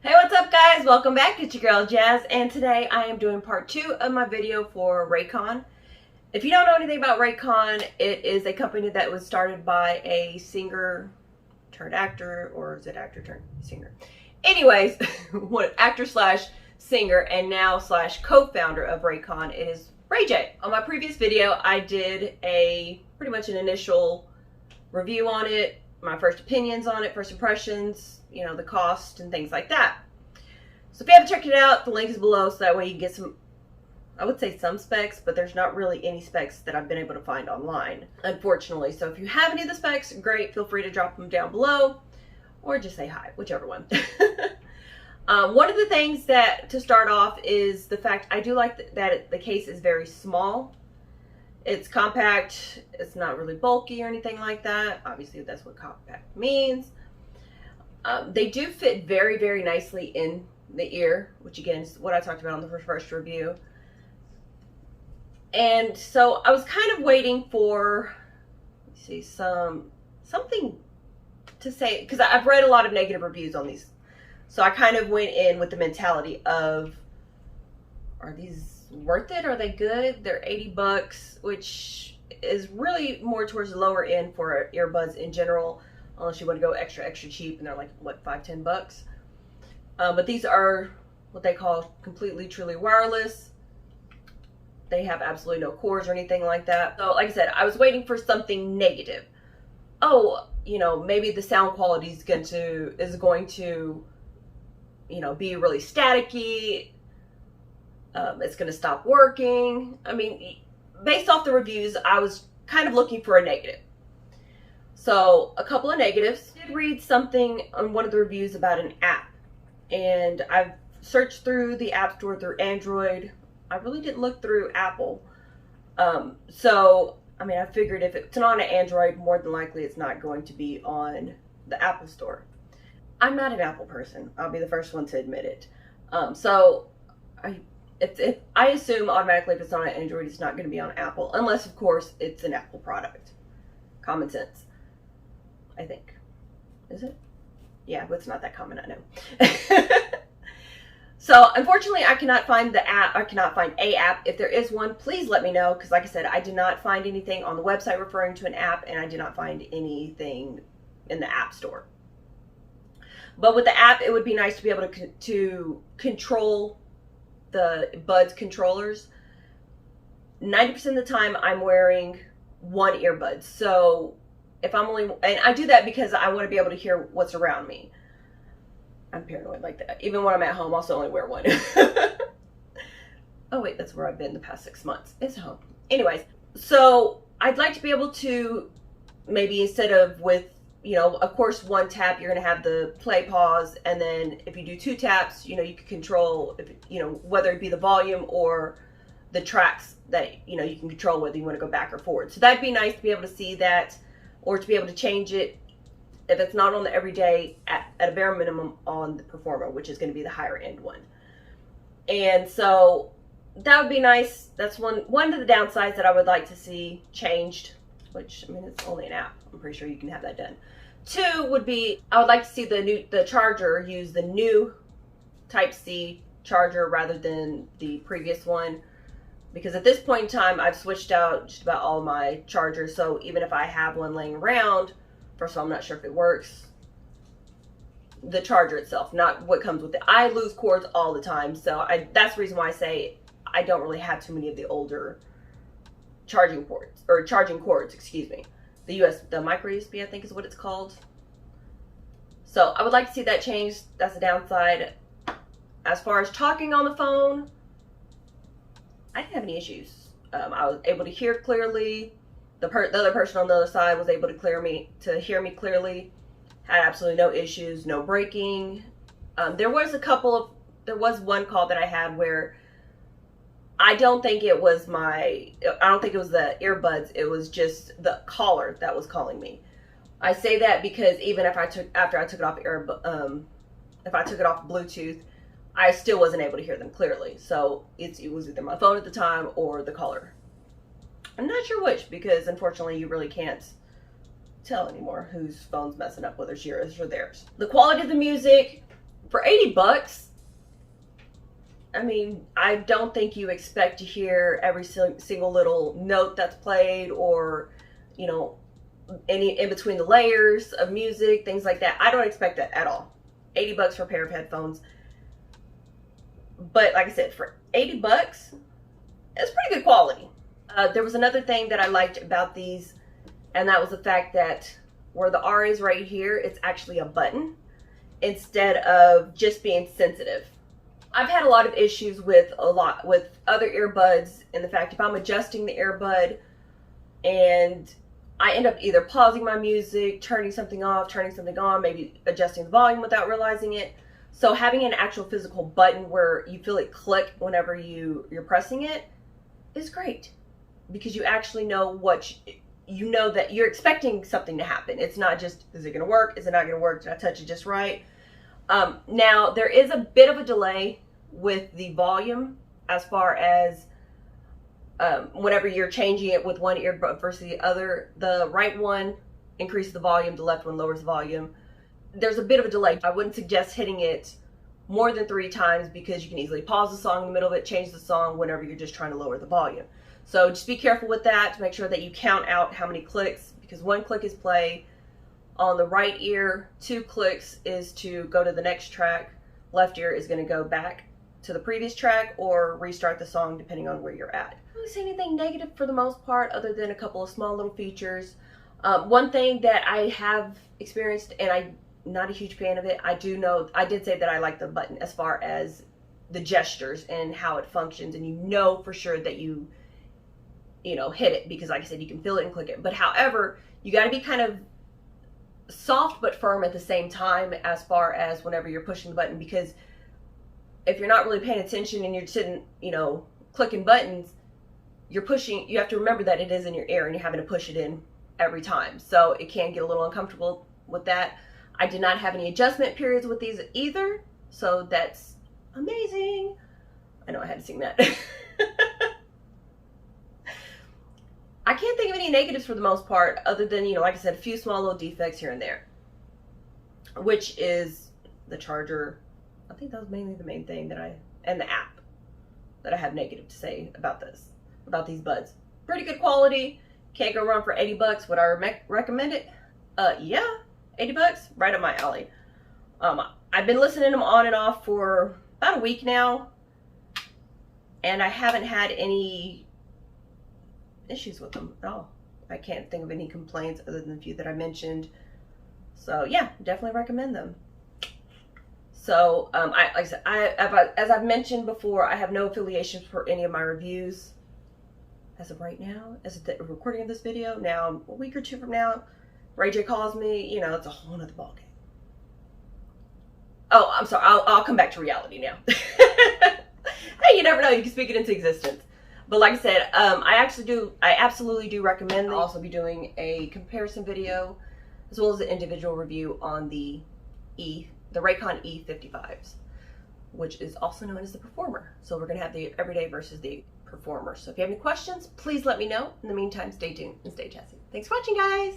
Hey, what's up guys? Welcome back. It's your girl Jazz, and today I am doing part 2 of my video for Raycon. If you don't know anything about Raycon, it is a company that was started by a singer turned actor, or is it actor turned singer? Anyways, what actor slash singer and now slash co-founder of Raycon. It is Ray J. On my previous video, I did pretty much an initial review on it, my first opinions on it, first impressions, you know, the cost and things like that. So if you haven't checked it out, the link is below, so that way you can get some, I would say some specs, but there's not really any specs that I've been able to find online, unfortunately. So if you have any of the specs, great, feel free to drop them down below, or just say hi, whichever one. One of the things that, to start off, is the fact I do like that the case is very small. It's compact, it's not really bulky or anything like that. Obviously, that's what compact means. They do fit very, very nicely in the ear, which again is what I talked about on the first review. And so I was kind of waiting for, let's see, something to say, because I've read a lot of negative reviews on these. So I kind of went in with the mentality of, are these worth it? Are they good? They're 80 bucks, which is really more towards the lower end for earbuds in general, unless you want to go extra cheap, and they're like, what, 5-10 bucks? But these are what they call completely truly wireless. They have absolutely no cords or anything like that. So like I said, I was waiting for something negative. Oh, you know, maybe the sound quality is going to, you know, be really staticky. It's going to stop working. I mean, based off the reviews, I was kind of looking for a negative. So a couple of negatives. I did read something on one of the reviews about an app, and I've searched through the App Store through Android. I really didn't look through Apple. So, I mean, I figured if it's not on an Android, more than likely it's not going to be on the Apple Store. I'm not an Apple person. I'll be the first one to admit it. So if I assume automatically if it's on an Android, it's not going to be on Apple, unless of course it's an Apple product. Common sense, I think. Is it? Yeah, but it's not that common, I know. So unfortunately, I cannot find the app. I cannot find a app. If there is one, please let me know, because like I said, I did not find anything on the website referring to an app, and I did not find anything in the App Store. But with the app, it would be nice to be able to control the Buds controllers. 90% of the time, I'm wearing one earbud. So if I'm only, and I do that because I want to be able to hear what's around me. I'm paranoid like that. Even when I'm at home, I'll still only wear one. Oh wait, that's where I've been the past 6 months. It's home. Anyways, so I'd like to be able to, maybe instead of with, you know, of course, one tap, you're going to have the play, pause, and then if you do 2 taps, you know, you can control, if, you know, whether it be the volume or the tracks that, you know, you can control whether you want to go back or forward. So that'd be nice to be able to see that, or to be able to change it if it's not on the everyday, at a bare minimum on the Performer, which is going to be the higher end one. And so that would be nice. That's one of the downsides that I would like to see changed, which, I mean, it's only an app. I'm pretty sure you can have that done. 2 would be, I would like to see the charger use the new Type-C charger rather than the previous one, because at this point in time, I've switched out just about all my chargers. So even if I have one laying around, first of all, I'm not sure if it works. The charger itself, not what comes with it. I lose cords all the time, so that's the reason why I say I don't really have too many of the older charging cords, excuse me. The micro USB, I think is what it's called. So I would like to see that changed. That's the downside. As far as talking on the phone, I didn't have any issues. I was able to hear clearly. The other person on the other side was able to hear me clearly. Had absolutely no issues, no breaking. There was one call that I had where I don't think it was the earbuds. It was just the caller that was calling me. I say that because even if after I took it off if I took it off Bluetooth, I still wasn't able to hear them clearly. So it was either my phone at the time or the caller. I'm not sure which, because unfortunately you really can't tell anymore whose phone's messing up, whether it's yours or theirs. The quality of the music, For 80 bucks, I mean, I don't think you expect to hear every single little note that's played, or, you know, any in between the layers of music, things like that. I don't expect that at all. 80 bucks for a pair of headphones. But like I said, for 80 bucks, it's pretty good quality. There was another thing that I liked about these, and that was the fact that where the R is right here, it's actually a button instead of just being sensitive. I've had a lot of issues with other earbuds, and the fact if I'm adjusting the earbud and I end up either pausing my music, turning something off, turning something on, maybe adjusting the volume without realizing it. So having an actual physical button where you feel it click whenever you're pressing it is great, because you actually know you know that you're expecting something to happen. It's not just, is it going to work? Is it not going to work? Did I touch it just right? Now, there is a bit of a delay with the volume as far as whenever you're changing it with one earbud versus the other. The right one increases the volume, the left one lowers the volume. There's a bit of a delay. I wouldn't suggest hitting it more than 3 times, because you can easily pause the song in the middle of it, change the song whenever you're just trying to lower the volume. So just be careful with that to make sure that you count out how many clicks, because 1 click is play on the right ear, 2 clicks is to go to the next track, left ear is going to go back to the previous track or restart the song depending on where you're at. I don't really see anything negative for the most part, other than a couple of small little features. One thing that I have experienced, and I'm not a huge fan of it, I did say that I like the button as far as the gestures and how it functions, and you know for sure that you know, hit it, because like I said, you can feel it and click it. But however, you got to be kind of soft but firm at the same time as far as whenever you're pushing the button, because if you're not really paying attention and you're sitting, you know, clicking buttons, you have to remember that it is in your ear and you're having to push it in every time. So it can get a little uncomfortable with that. I did not have any adjustment periods with these either, so that's amazing. I know I had to sing that. I can't think of any negatives for the most part, other than, you know, like I said, a few small little defects here and there, which is the charger. I think that was mainly the main thing and the app that I have negative to say about these buds. Pretty good quality. Can't go wrong for 80 bucks. Would I recommend it? Yeah, 80 bucks, right up my alley. I've been listening to them on and off for about a week now, and I haven't had any issues with them at all. I can't think of any complaints other than the few that I mentioned. So yeah, definitely recommend them. So like I said, as I've mentioned before, I have no affiliations for any of my reviews as of right now, as of the recording of this video. Now, a week or 2 from now, Ray J calls me, you know, it's a whole nother ballgame. Oh, I'm sorry, I'll come back to reality now. Hey, you never know, you can speak it into existence. But like I said, I absolutely do recommend them. I'll also be doing a comparison video as well as an individual review on the Raycon E25s, which is also known as the Performer. So we're going to have the Everyday versus the Performer. So if you have any questions, please let me know. In the meantime, stay tuned and stay jazzy. Thanks for watching, guys.